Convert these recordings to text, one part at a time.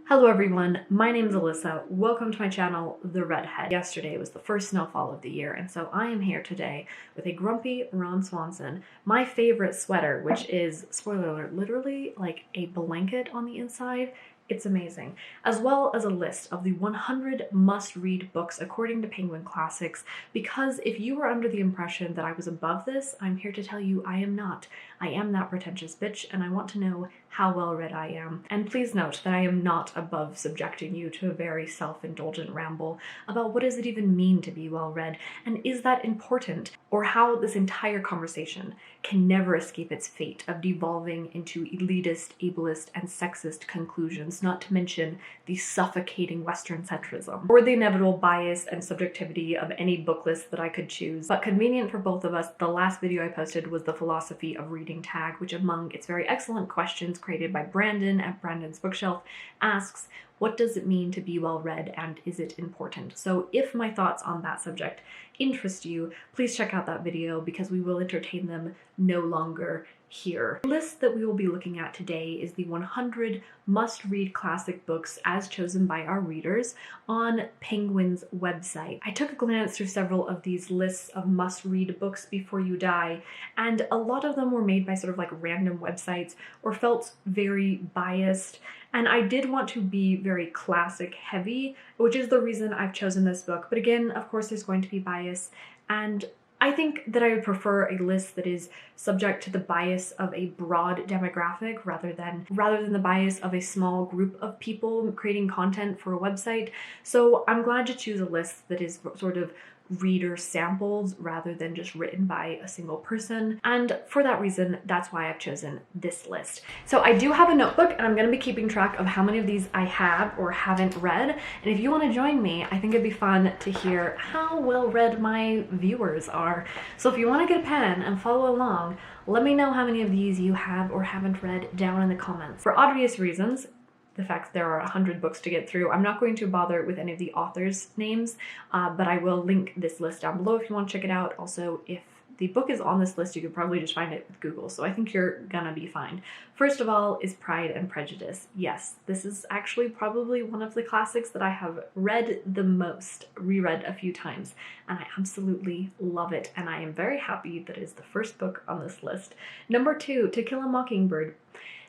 Hello everyone, my name is Alyssa. Welcome to my channel, The Redhead. Yesterday was the first snowfall of the year, and so I am here today with a grumpy Ron Swanson, my favorite sweater, which is, spoiler alert, literally like a blanket on the inside. It's amazing. As well as a list of the 100 must-read books according to Penguin Classics, because if you were under the impression that I was above this, I'm here to tell you I am not. I am that pretentious bitch, and I want to know how well read I am. And please note that I am not above subjecting you to a very self-indulgent ramble about what does it even mean to be well read, and is that important, or how this entire conversation can never escape its fate of devolving into elitist, ableist, and sexist conclusions, not to mention the suffocating Western centrism, or the inevitable bias and subjectivity of any book list that I could choose. But convenient for both of us, the last video I posted was the philosophy of reading tag, which among its very excellent questions created by Brandon at Brandon's Bookshelf asks, what does it mean to be well read and is it important? So if my thoughts on that subject interest you, please check out that video because we will entertain them no longer here. The list that we will be looking at today is the 100 must-read classic books as chosen by our readers on Penguin's website. I took a glance through several of these lists of must-read books before you die, and a lot of them were made by sort of like random websites or felt very biased. And I did want to be very classic heavy, which is the reason I've chosen this book. But again, of course, there's going to be bias, and I think that I would prefer a list that is subject to the bias of a broad demographic rather than the bias of a small group of people creating content for a website. So I'm glad to choose a list that is sort of reader samples rather than just written by a single person, and for that reason that's why I've chosen this list. So I do have a notebook and I'm going to be keeping track of how many of these I have or haven't read, and if you want to join me, I think it'd be fun to hear how well read my viewers are. So if you want to get a pen and follow along, let me know how many of these you have or haven't read down in the comments. For obvious reasons, the fact that there are 100 books to get through, I'm not going to bother with any of the authors' names, but I will link this list down below if you want to check it out. Also, if the book is on this list, you could probably just find it with Google, so I think you're gonna be fine. First of all is Pride and Prejudice. Yes, this is actually probably one of the classics that I have read the most, reread a few times, and I absolutely love it, and I am very happy that it is the first book on this list. Number 2, To Kill a Mockingbird.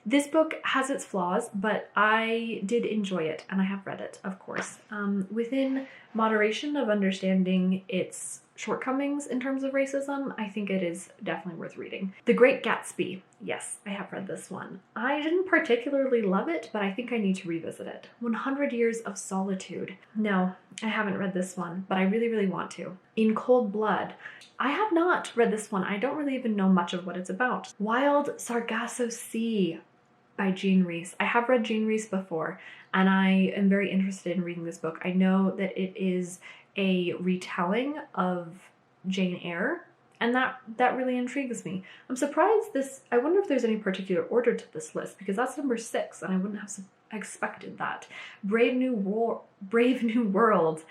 This book has its flaws, but I did enjoy it, and I have read it, of course. Within moderation of understanding its shortcomings in terms of racism, I think it is definitely worth reading. The Great Gatsby. Yes, I have read this one. I didn't particularly love it, but I think I need to revisit it. 100 Years of Solitude. No, I haven't read this one, but I really, really want to. In Cold Blood. I have not read this one. I don't really even know much of what it's about. Wild Sargasso Sea by Jean Rhys. I have read Jean Rhys before, and I am very interested in reading this book. I know that it is a retelling of Jane Eyre, and that really intrigues me. I'm surprised I wonder if there's any particular order to this list, because that's number 6, and I wouldn't have expected that. Brave New World.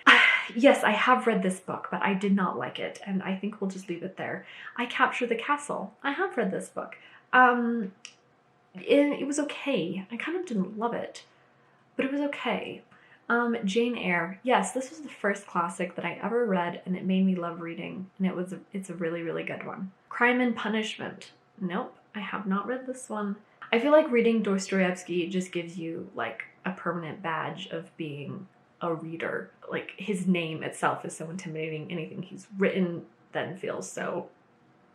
Yes, I have read this book, but I did not like it, and I think we'll just leave it there. I Capture the Castle. I have read this book. It was okay. I kind of didn't love it, but it was okay. Jane Eyre. Yes, this was the first classic that I ever read, and it made me love reading, and it's a really, really good one. Crime and Punishment. Nope, I have not read this one. I feel like reading Dostoevsky just gives you like a permanent badge of being a reader. Like, his name itself is so intimidating. Anything he's written then feels so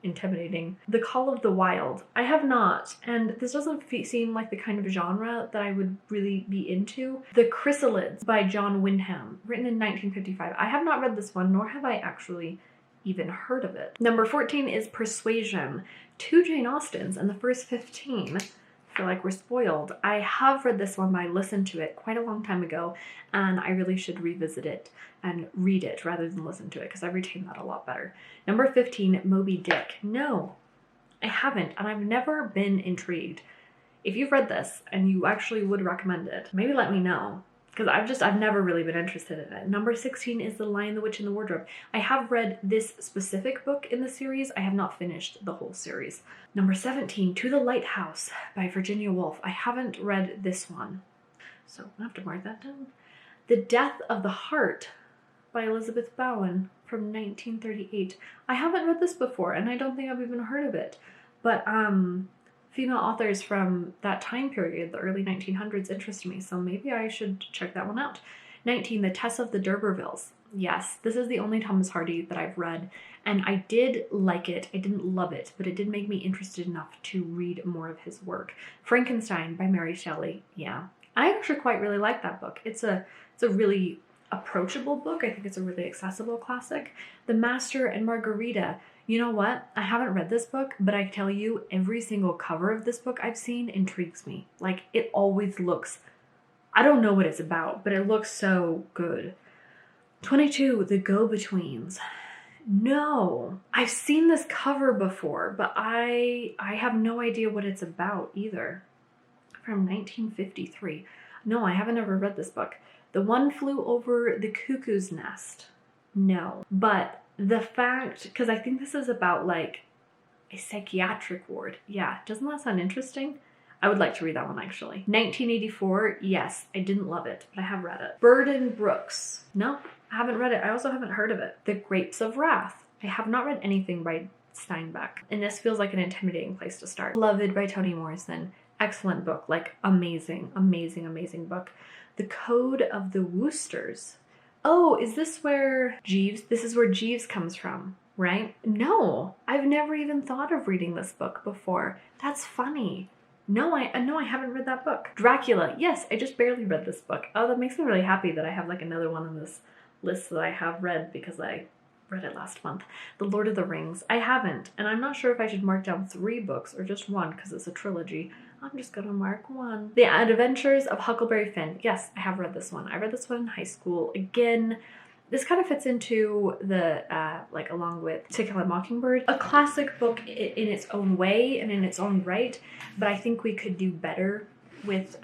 intimidating. The Call of the Wild. I have not, and this doesn't seem like the kind of genre that I would really be into. The Chrysalids by John Wyndham, written in 1955. I have not read this one, nor have I actually even heard of it. Number 14 is Persuasion. 2 Jane Austens, and the first 15 feel like we're spoiled. I have read this one, but I listened to it quite a long time ago, and I really should revisit it and read it rather than listen to it, because I retain that a lot better. Number 15, Moby Dick. No, I haven't, and I've never been intrigued. If you've read this and you actually would recommend it, maybe let me know, because I've never really been interested in it. Number 16 is The Lion, the Witch, and the Wardrobe. I have read this specific book in the series. I have not finished the whole series. Number 17, To the Lighthouse by Virginia Woolf. I haven't read this one. So I have to mark that down. The Death of the Heart by Elizabeth Bowen from 1938. I haven't read this before, and I don't think I've even heard of it. But female authors from that time period, the early 1900s, interest me, so maybe I should check that one out. 19, The Tess of the D'Urbervilles. Yes, this is the only Thomas Hardy that I've read, and I did like it. I didn't love it, but it did make me interested enough to read more of his work. Frankenstein by Mary Shelley. Yeah, I actually quite really like that book. It's a really approachable book. I think it's a really accessible classic. The Master and Margarita. You know what? I haven't read this book, but I tell you, every single cover of this book I've seen intrigues me. Like, it always looks, I don't know what it's about, but it looks so good. 22, The Go-Betweens. No, I've seen this cover before, but I have no idea what it's about either. From 1953. No, I haven't ever read this book. The One Flew Over the Cuckoo's Nest. No, but the fact, because I think this is about like a psychiatric ward. Yeah, doesn't that sound interesting? I would like to read that one actually. 1984, yes, I didn't love it, but I have read it. Burden Brooks. No, I haven't read it. I also haven't heard of it. The Grapes of Wrath. I have not read anything by Steinbeck, and this feels like an intimidating place to start. Beloved by Toni Morrison. Excellent book, like amazing, amazing, amazing book. The Code of the Woosters. Oh, is this where Jeeves, this is where Jeeves comes from, right? No, I've never even thought of reading this book before. That's funny. No, I haven't read that book. Dracula. Yes, I just barely read this book. Oh, that makes me really happy that I have like another one on this list that I have read because I read it last month. The Lord of the Rings. I haven't, and I'm not sure if I should mark down 3 books or just one because it's a trilogy. I'm just gonna mark 1. The Adventures of Huckleberry Finn. Yes, I have read this one. I read this one in high school. Again, this kind of fits into the, like along with To Kill a Mockingbird, a classic book in its own way and in its own right, but I think we could do better with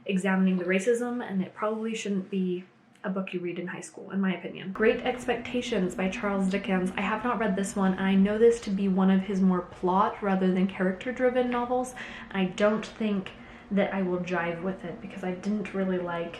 examining the racism, and it probably shouldn't be a book you read in high school, in my opinion. Great Expectations by Charles Dickens. I have not read this one, and I know this to be one of his more plot rather than character-driven novels. I don't think that I will jive with it because I didn't really like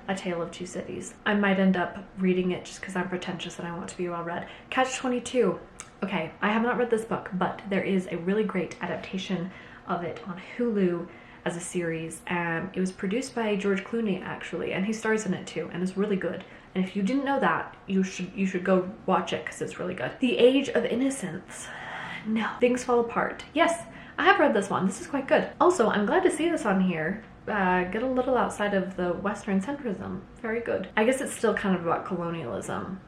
A Tale of Two Cities. I might end up reading it just because I'm pretentious and I want to be well read. Catch-22. Okay, I have not read this book, but there is a really great adaptation of it on Hulu as a series, and it was produced by George Clooney actually, and he stars in it too, and it's really good. And if you didn't know that, you should go watch it because it's really good. The Age of Innocence. No. Things Fall Apart. Yes, I have read this one. This is quite good. Also, I'm glad to see this on here. Get a little outside of the Western centrism. Very good. I guess it's still kind of about colonialism.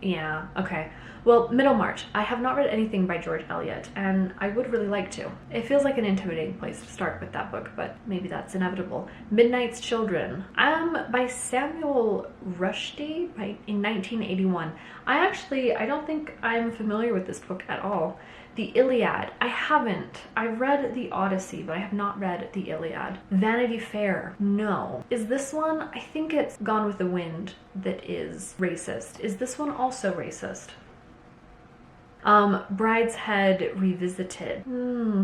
Yeah, okay. Well, Middlemarch. I have not read anything by George Eliot, and I would really like to. It feels like an intimidating place to start with that book, but maybe that's inevitable. Midnight's Children. By Samuel Rushdie in 1981. I don't think I'm familiar with this book at all. The Iliad. I haven't. I've read the Odyssey, but I have not read the Iliad. Vanity Fair. No. Is this one? I think it's Gone with the Wind that is racist. Is this one also racist? Brideshead Revisited.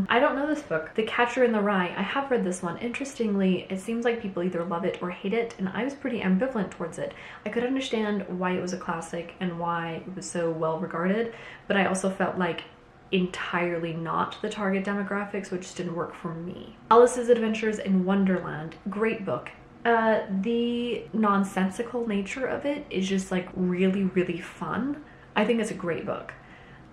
I don't know this book. The Catcher in the Rye. I have read this one. Interestingly, it seems like people either love it or hate it, and I was pretty ambivalent towards it. I could understand why it was a classic and why it was so well regarded, but I also felt like entirely not the target demographics, which didn't work for me. Alice's Adventures in Wonderland. Great book. The nonsensical nature of it is just like really, really fun. I think it's a great book.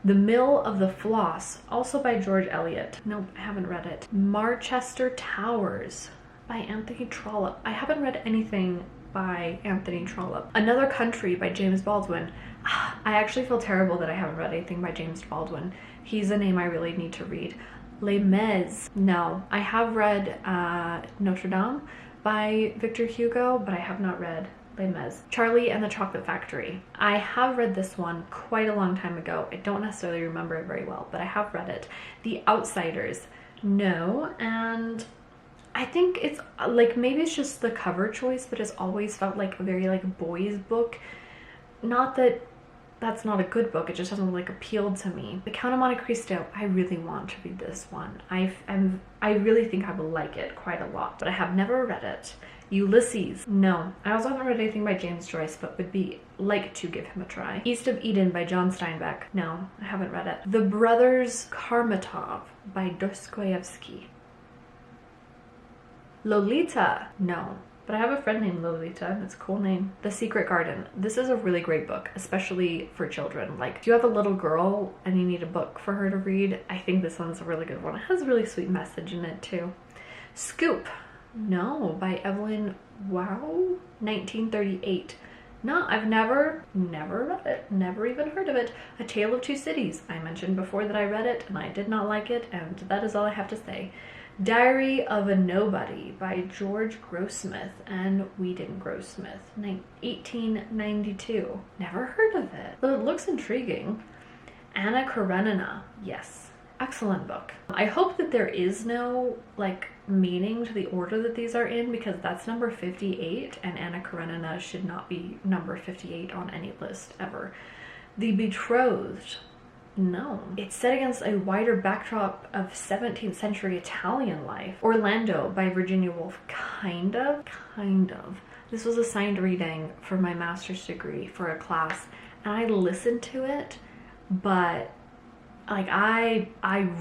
The Mill of the Floss, also by George Eliot. Nope, I haven't read it. Marchester Towers by Anthony Trollope. I haven't read anything by Anthony Trollope. Another Country by James Baldwin. I actually feel terrible that I haven't read anything by James Baldwin. He's a name I really need to read. Les Mis. No, I have read Notre Dame by Victor Hugo, but I have not read Les Mis. Charlie and the Chocolate Factory. I have read this one quite a long time ago. I don't necessarily remember it very well, but I have read it. The Outsiders. No, and I think it's like, maybe it's just the cover choice, but it's always felt like a very like boys book. Not that that's not a good book, it just doesn't like appeal to me. The Count of Monte Cristo. I really want to read this one. I really think I will like it quite a lot, but I have never read it. Ulysses. No. I also haven't read anything by James Joyce, but would be like to give him a try. East of Eden by John Steinbeck. No, I haven't read it. The Brothers Karamazov by Dostoevsky. Lolita. No. But I have a friend named Lolita, and it's a cool name. The Secret Garden. This is a really great book, especially for children. Like, if you have a little girl and you need a book for her to read, I think this one's a really good one. It has a really sweet message in it, too. Scoop. No, by Evelyn Wow, 1938. No, I've never read it. Never even heard of it. A Tale of Two Cities. I mentioned before that I read it, and I did not like it, and that is all I have to say. Diary of a Nobody by George Grossmith and Whedon Grossmith, 1892. Never heard of it, but it looks intriguing. Anna Karenina. Yes, excellent book. I hope that there is no like meaning to the order that these are in, because that's number 58 and Anna Karenina should not be number 58 on any list ever. The Betrothed. No. It's set against a wider backdrop of 17th century Italian life. Orlando by Virginia Woolf. Kind of. This was assigned reading for my master's degree for a class, and I listened to it, but like I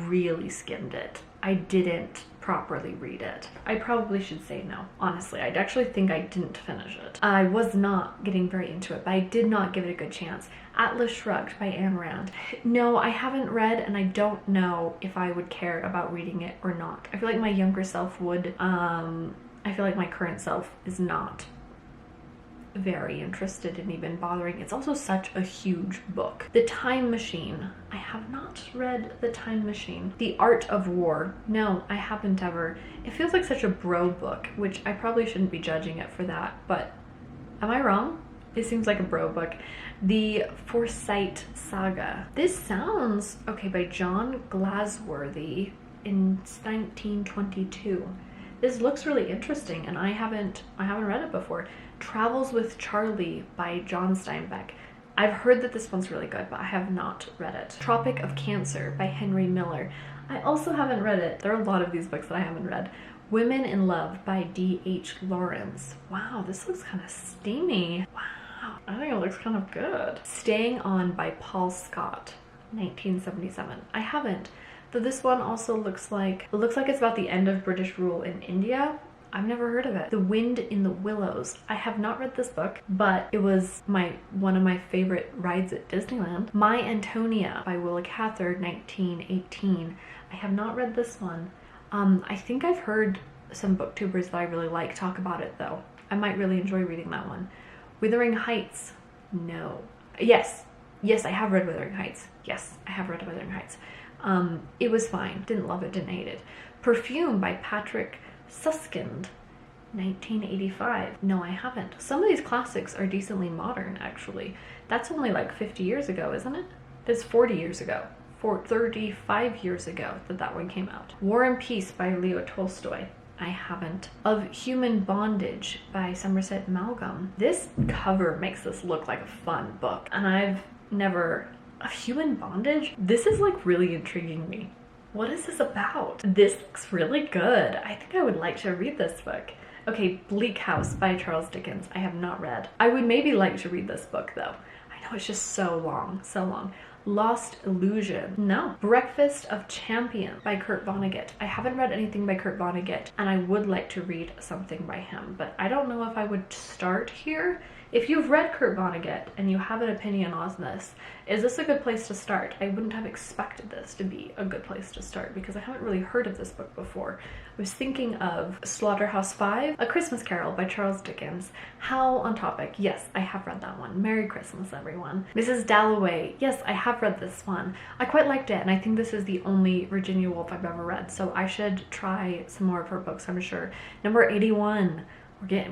really skimmed it. I didn't properly read it. I probably should say no. Honestly, I actually think I didn't finish it. I was not getting very into it, but I did not give it a good chance. Atlas Shrugged by Ayn Rand. No, I haven't read, and I don't know if I would care about reading it or not. I feel like my younger self would. I feel like my current self is not very interested in even bothering. It's also such a huge book. The Time Machine. I have not read The Time Machine. The Art of War. No, I haven't ever. It feels like such a bro book, which I probably shouldn't be judging it for that, but am I wrong? It seems like a bro book. The Forsyte Saga. This sounds okay, by John Glasworthy in 1922. This looks really interesting, and I haven't read it before. Travels with Charlie by John Steinbeck. I've heard that this one's really good, but I have not read it. Tropic of Cancer by Henry Miller. I also haven't read it. There are a lot of these books that I haven't read. Women in Love by D.H. Lawrence. Wow, this looks kind of steamy. Wow, I think it looks kind of good. Staying On by Paul Scott, 1977. I haven't. Though this one also looks like it's about the end of British rule in India. I've never heard of it. The Wind in the Willows. I have not read this book, but it was one of my favorite rides at Disneyland. My Antonia by Willa Cather, 1918. I have not read this one. I think I've heard some booktubers that I really like talk about it though. I might really enjoy reading that one. Wuthering Heights. No. Yes, I have read Wuthering Heights. Yes, I have read Wuthering Heights. It was fine. Didn't love it, didn't hate it. Perfume by Patrick Suskind, 1985. No, I haven't. Some of these classics are decently modern, actually. That's only like 50 years ago, isn't it? That's 40 years ago. 35 years ago that one came out. War and Peace by Leo Tolstoy. I haven't. Of Human Bondage by Somerset Maugham. This cover makes this look like a fun book, and I've never... Of Human Bondage? This is like really intriguing me. What is this about? This looks really good. I think I would like to read this book. Okay, Bleak House by Charles Dickens. I have not read. I would maybe like to read this book though. I know it's just so long, so long. Lost Illusion. No. Breakfast of Champions by Kurt Vonnegut. I haven't read anything by Kurt Vonnegut, and I would like to read something by him, but I don't know if I would start here. If you've read Kurt Vonnegut and you have an opinion on this, is this a good place to start? I wouldn't have expected this to be a good place to start because I haven't really heard of this book before. I was thinking of Slaughterhouse-Five, A Christmas Carol by Charles Dickens. How on topic. Yes, I have read that one. Merry Christmas, everyone. Mrs. Dalloway. Yes, I have read this one. I quite liked it, and I think this is the only Virginia Woolf I've ever read, so I should try some more of her books, I'm sure. Number 81.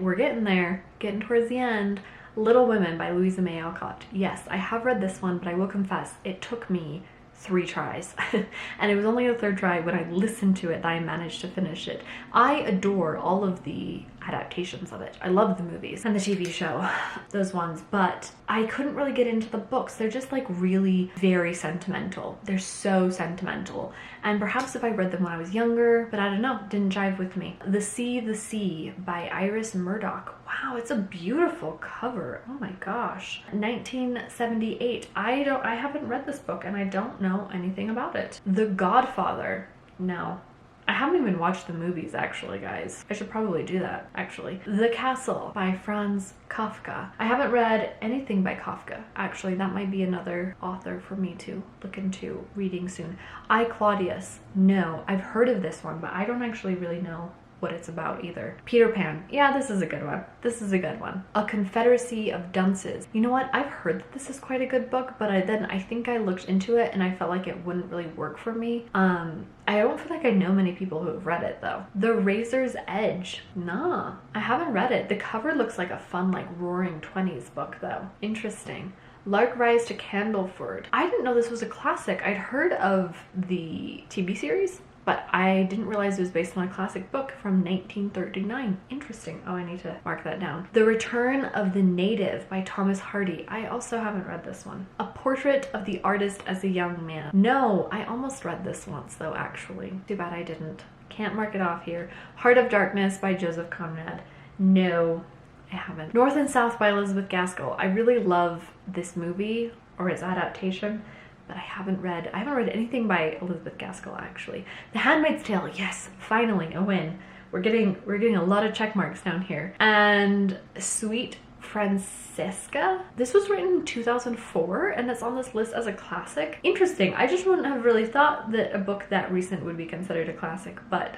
We're getting there, getting towards the end. Little Women by Louisa May Alcott. Yes, I have read this one, but I will confess, it took me 3 tries. And it was only the 3rd try when I listened to it that I managed to finish it. I adore all of the adaptations of it. I love the movies and the TV show, those ones, but I couldn't really get into the books. They're just like really very sentimental. They're so sentimental. And perhaps if I read them when I was younger, but I don't know, didn't jive with me. The Sea by Iris Murdoch. Wow, it's a beautiful cover. Oh my gosh. 1978. I haven't read this book and I don't know anything about it. The Godfather. No. I haven't even watched the movies actually, guys. I should probably do that, actually. The Castle by Franz Kafka. I haven't read anything by Kafka. Actually, that might be another author for me to look into reading soon. I, Claudius. No, I've heard of this one, but I don't actually really know what it's about either. Peter Pan. Yeah, this is a good one. This is a good one. A Confederacy of Dunces. You know what? I've heard that this is quite a good book, but I think I looked into it and I felt like it wouldn't really work for me. I don't feel like I know many people who have read it though. The Razor's Edge. Nah, I haven't read it. The cover looks like a fun, like Roaring 20s book though. Interesting. Lark Rise to Candleford. I didn't know this was a classic. I'd heard of the TV series, but I didn't realize it was based on a classic book from 1939. Interesting. Oh, I need to mark that down. The Return of the Native by Thomas Hardy. I also haven't read this one. A Portrait of the Artist as a Young Man. No, I almost read this once though, actually. Too bad I didn't. Can't mark it off here. Heart of Darkness by Joseph Conrad. No, I haven't. North and South by Elizabeth Gaskell. I really love this movie or its adaptation, but I haven't read anything by Elizabeth Gaskell actually. The Handmaid's Tale, yes, finally a win. We're getting a lot of check marks down here. And Sweet Francesca. This was written in 2004 and it's on this list as a classic. Interesting. I just wouldn't have really thought that a book that recent would be considered a classic, but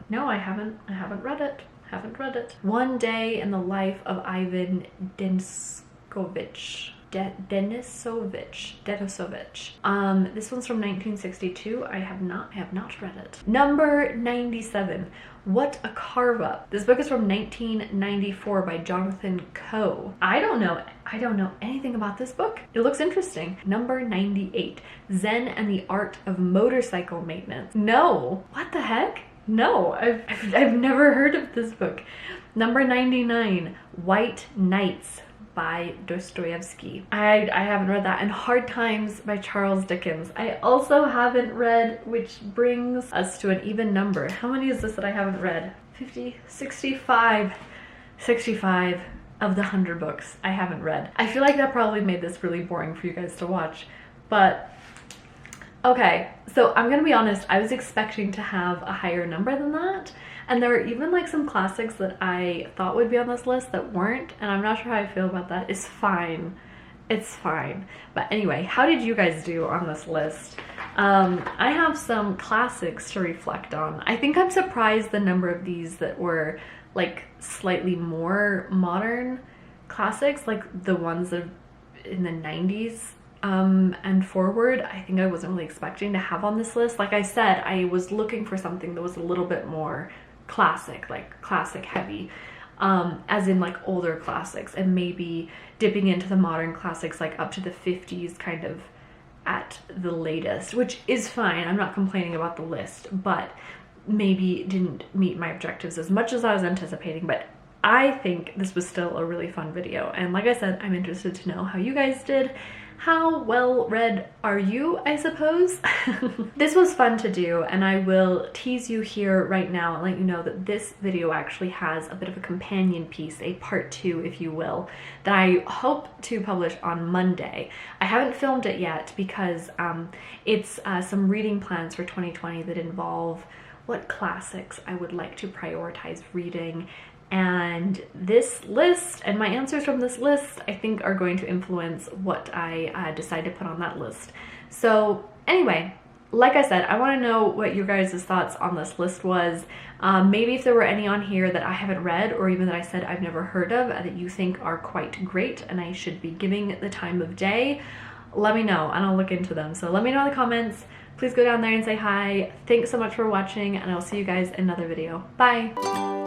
no, I haven't read it. One Day in the Life of Ivan Denisovich. Denisovich. This one's from 1962. I have not read it. Number 97. What a Carve Up. This book is from 1994 by Jonathan Coe. I don't know anything about this book. It looks interesting. Number 98. Zen and the Art of Motorcycle Maintenance. No. What the heck? No, I've never heard of this book. Number 99. White Nights by Dostoevsky. I haven't read that. And Hard Times by Charles Dickens. I also haven't read, which brings us to an even number. How many is this that I haven't read? 50, 65. 65 of the 100 books I haven't read. I feel like that probably made this really boring for you guys to watch, but okay. So I'm gonna be honest, I was expecting to have a higher number than that. And there were even like some classics that I thought would be on this list that weren't, and I'm not sure how I feel about that. It's fine. It's fine. But anyway, how did you guys do on this list? I have some classics to reflect on. I think I'm surprised the number of these that were like slightly more modern classics, like the ones that in the 90s and forward. I think I wasn't really expecting to have on this list. Like I said, I was looking for something that was a little bit more classic, like classic heavy, as in like older classics, and maybe dipping into the modern classics like up to the 50s kind of at the latest, which is fine. I'm not complaining about the list, but maybe didn't meet my objectives as much as I was anticipating. But I think this was still a really fun video, and like I said, I'm interested to know how you guys did. How well read are you, I suppose? This was fun to do, and I will tease you here right now and let you know that this video actually has a bit of a companion piece, a part 2 if you will, that I hope to publish on Monday. I haven't filmed it yet because it's some reading plans for 2020 that involve what classics I would like to prioritize reading. And this list and my answers from this list, I think, are going to influence what I decide to put on that list. So anyway, like I said, I want to know what your guys' thoughts on this list was. Maybe if there were any on here that I haven't read, or even that I said I've never heard of, that you think are quite great and I should be giving the time of day, let me know and I'll look into them. So let me know in the comments. Please go down there and say hi. Thanks so much for watching, and I'll see you guys in another video. Bye!